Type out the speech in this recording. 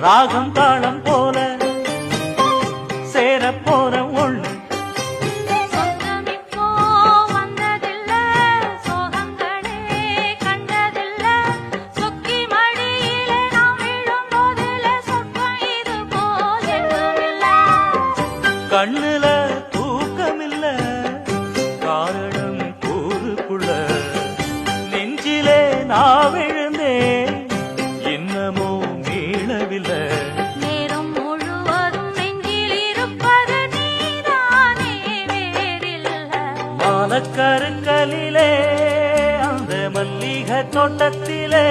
ராகம் தாளம் போல சேர போற ஒண்ணு கண்ணுல தூக்கமில்ல காரணம் கூறுக்குள்ள நெஞ்சிலே நான் விழுந்தேன் இன்னமோ மீளவில்லை நேரம் முழுவதும் நெஞ்சில் இருப்பது நீதானே வேறில்லை மாலக்கருங்கலிலே அந்த மல்லிகை தோட்டத்திலே